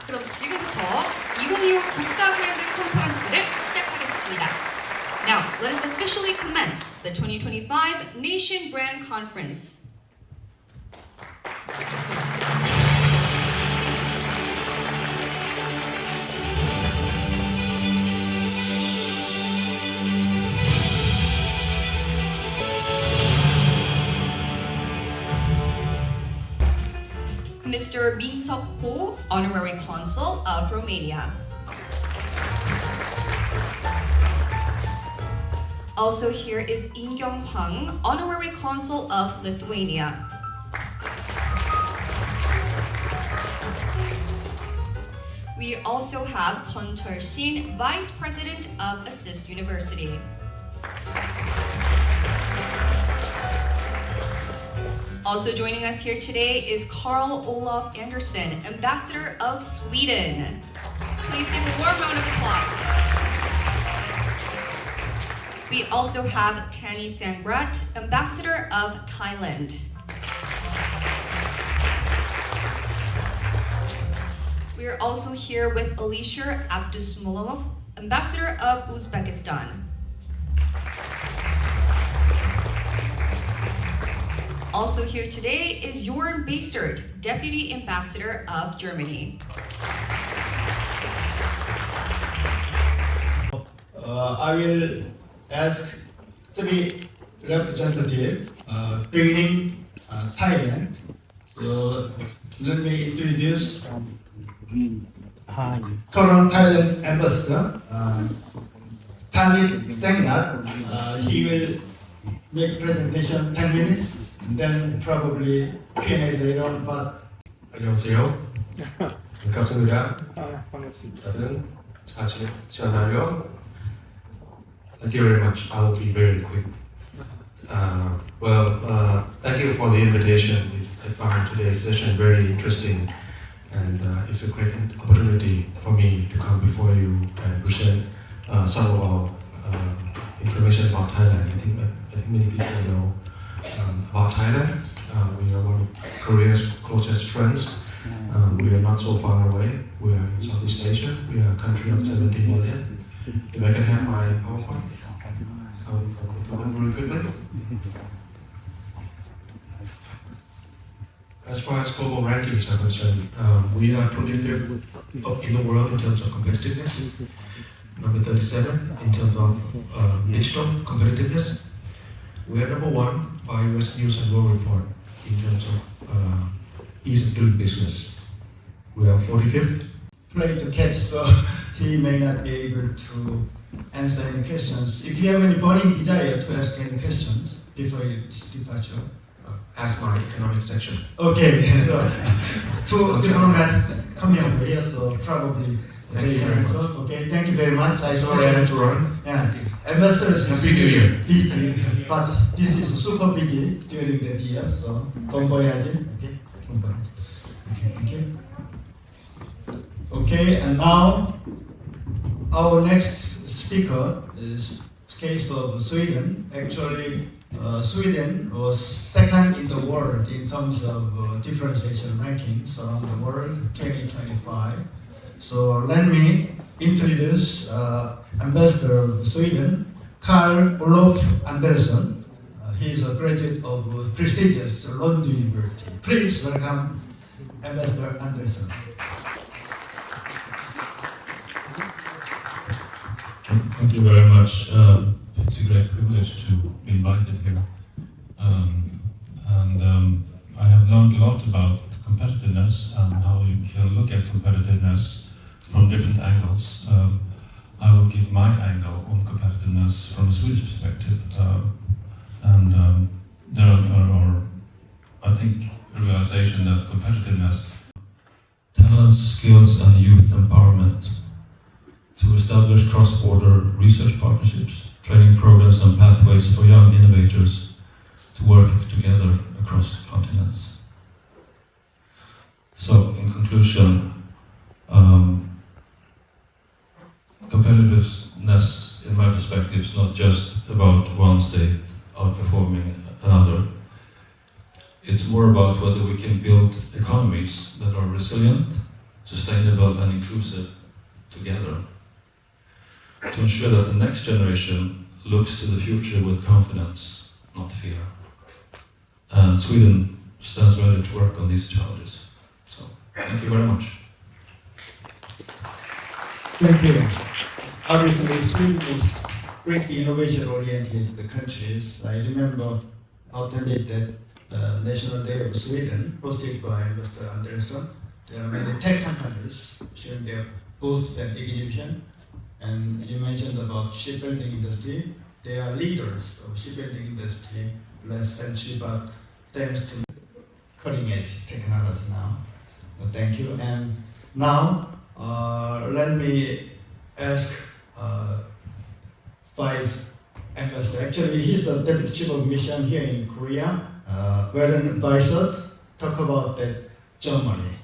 그럼 지금부터 2025 국가브랜드 컨퍼런스를 시작하겠습니다. Now, let us officially commence the 2025 Nation Brand Conference. Mr. Min-seok Ko, Honorary Consul of Romania. Also here is In-kyung Hwang, Honorary Consul of Lithuania. We also have Kon Chul-shin, Vice President of Assist University. Also joining us here today is Carl-Olof Andersson, Ambassador of Sweden. Please give a warm round of applause. We also have Tani Sangrat, Ambassador of Thailand. We are also here with Alisher Abdusmulov, Ambassador of Uzbekistan. Also here today is Jorn Basert, Deputy Ambassador of Germany. I will ask three representatives, beginning Thailand. So let me introduce current Thailand Ambassador, Tani Sangrat. He will make presentation 10 minutes. Then probably Q&A later on, but 안녕하세요. 반갑습니다. 다들 잘 지내시나요? Thank you very much. I will be very quick. Thank you for the invitation. I found today's session very interesting, and it's a great opportunity for me to come before you and present some of our information about Thailand. I think many people know about Thailand. We are one of Korea's closest friends. We are not so far away. We are in Southeast Asia. We are a country of 70 million. If I can have my PowerPoint, I'll go through them very quickly. As far as global rankings are concerned, we are 25th in the world in terms of competitiveness, number 37 in terms of digital competitiveness. We are number 1 by US News and World Report in terms of ease of doing business. We are 45th. play to catch, so he may not be able to answer any questions. If you have any burning desire to ask any questions before his departure. As my economic section. Okay, so two diplomats coming over here, so probably Thank you very much. Okay, thank you very much. Sorry I had to run. Yeah, ambassadors Happy New Year. busy, but this is super busy during the year, so 공부해야지. Okay, 공부해야지. Okay, thank you. Okay, and now our next speaker is case of Sweden. Actually, Sweden was second in the world in terms of differentiation rankings around the world 2025. So let me introduce Ambassador of Sweden, Carl-Olof Andersson. He is a graduate of prestigious London University. Please welcome Ambassador Andersson. Thank you very much. It's a great privilege to be invited here. I have learned a lot about competitiveness and how you can look at competitiveness from different angles. I will give my angle on competitiveness from a Swedish perspective. There are, I think, a realization that competitiveness, talents, skills, and youth empowerment to establish cross-border research partnerships, training programs and pathways for young innovators to work together across continents. So, in conclusion, competitiveness, in my perspective, is not just about one state outperforming another. It's more about whether we can build economies that are resilient, sustainable and inclusive together, to ensure that the next generation looks to the future with confidence, not fear. And Sweden stands ready to work on these challenges. So, thank you very much. Thank you. Obviously, Sweden is greatly innovation-oriented countries. I remember attended that National Day of Sweden, hosted by Mr. Andersson. There are many tech companies showing their booths and exhibition. And you mentioned about shipbuilding industry. They are leaders of shipbuilding industry last century, but thanks to cutting edge technology now. Well, thank you. And now, let me ask Vice Ambassador. Actually, he's the Deputy Chief of Mission here in Korea. Wherein Baisert talk about that Germany.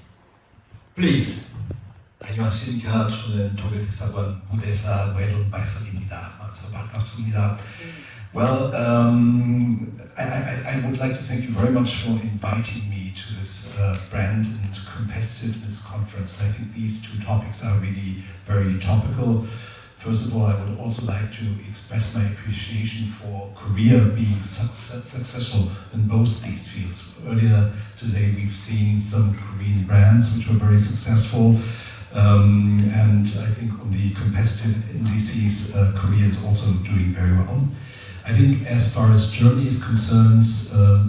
Please. 안녕하십니까. 저는 독일 대사관 부대사 외론 바이설입니다. 반갑습니다. Well, I would like to thank you very much for inviting me to this brand and competitiveness conference. I think these two topics are really very topical. First of all, I would also like to express my appreciation for Korea being successful in both these fields. Earlier today, we've seen some Korean brands which were very successful. And I think on the competitive indices, Korea is also doing very well. I think as far as Germany is concerned,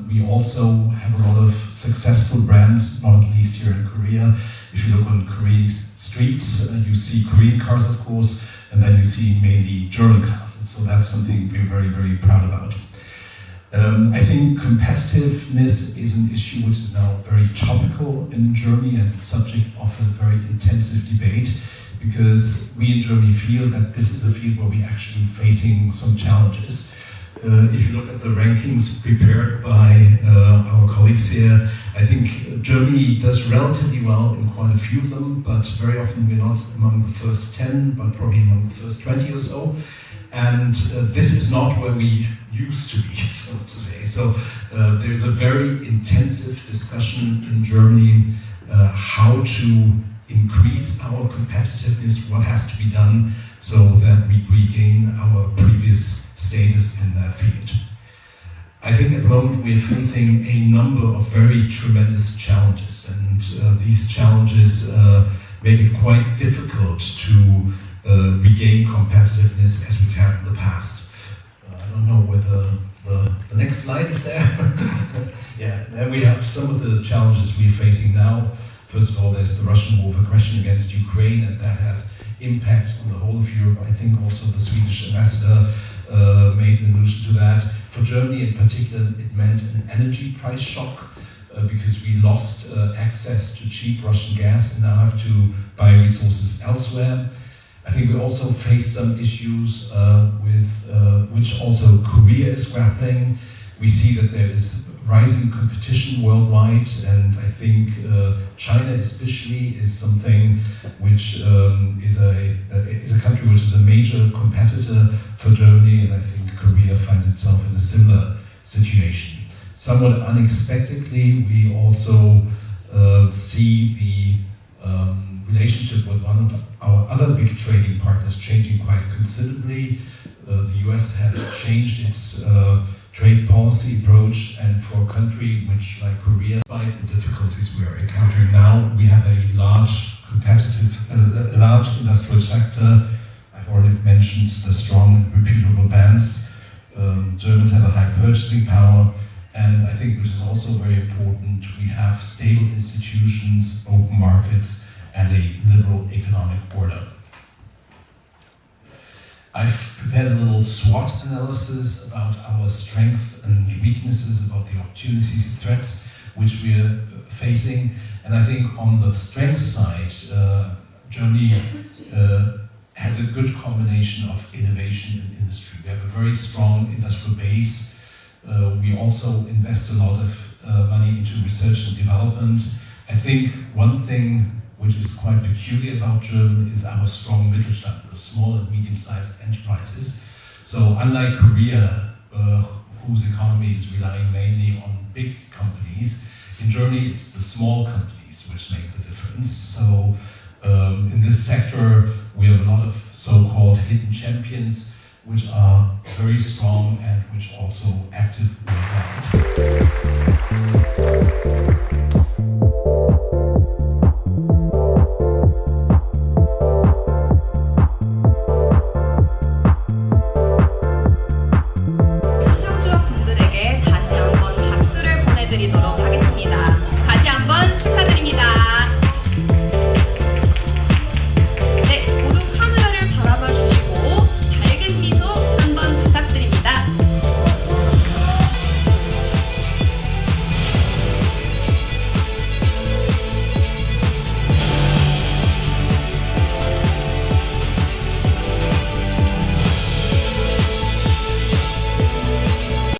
we also have a lot of successful brands, not least here in Korea. If you look on Korean streets, you see Korean cars, of course, and then you see mainly German cars. And so that's something we're very, very proud about. I think competitiveness is an issue which is now very topical in Germany and it's subject of a very intensive debate because we in Germany feel that this is a field where we're actually facing some challenges. If you look at the rankings prepared by our colleagues here, I think Germany does relatively well in quite a few of them, but very often we're not among the first 10, but probably among the first 20 or so. And this is not where we used to be, so to say. So there's a very intensive discussion in Germany how to increase our competitiveness, what has to be done so that we regain our previous status in that field. I think at the moment we're facing a number of very tremendous challenges, and these challenges make it quite difficult to regain competitiveness as we've had in the past. I don't know whether the next slide is there. Yeah, there we have some of the challenges we're facing now. First of all, there's the Russian war of aggression against Ukraine, and that has impacts on the whole of Europe. I think also the Swedish ambassador made an allusion to that. For Germany in particular, it meant an energy price shock because we lost access to cheap Russian gas and now have to buy resources elsewhere. I think we also face some issues with which also Korea is grappling. We see that there is rising competition worldwide, and I think China especially is something which is a country which is a major competitor for Germany, and I think Korea finds itself in a similar situation. Somewhat unexpectedly, we also see the relationship with one of our other big trading partners changing quite considerably. The US has changed its trade policy approach, and for a country which like Korea, despite the difficulties we are encountering now, we have a large large industrial sector. I've already mentioned the strong and reputable brands. Germans have a high purchasing power, and I think which is also very important, we have stable institutions, open markets, and a liberal economic order. I've prepared a little SWOT analysis about our strengths and weaknesses, about the opportunities and threats which we are facing. And I think on the strength side, Germany has a good combination of innovation and industry. We have a very strong industrial base. We also invest a lot of money into research and development. I think one thing which is quite peculiar about Germany is our strong Mittelstand, the small and medium-sized enterprises. So unlike Korea, whose economy is relying mainly on big companies, in Germany it's the small companies, expertise which make the difference. So in this sector, we have a lot of so-called hidden champions, which are very strong and which also active worldwide. 수상주업 분들에게 다시 한번 박수를 보내드리도록 하겠습니다. 다시 한번 축하드립니다. 네, 모두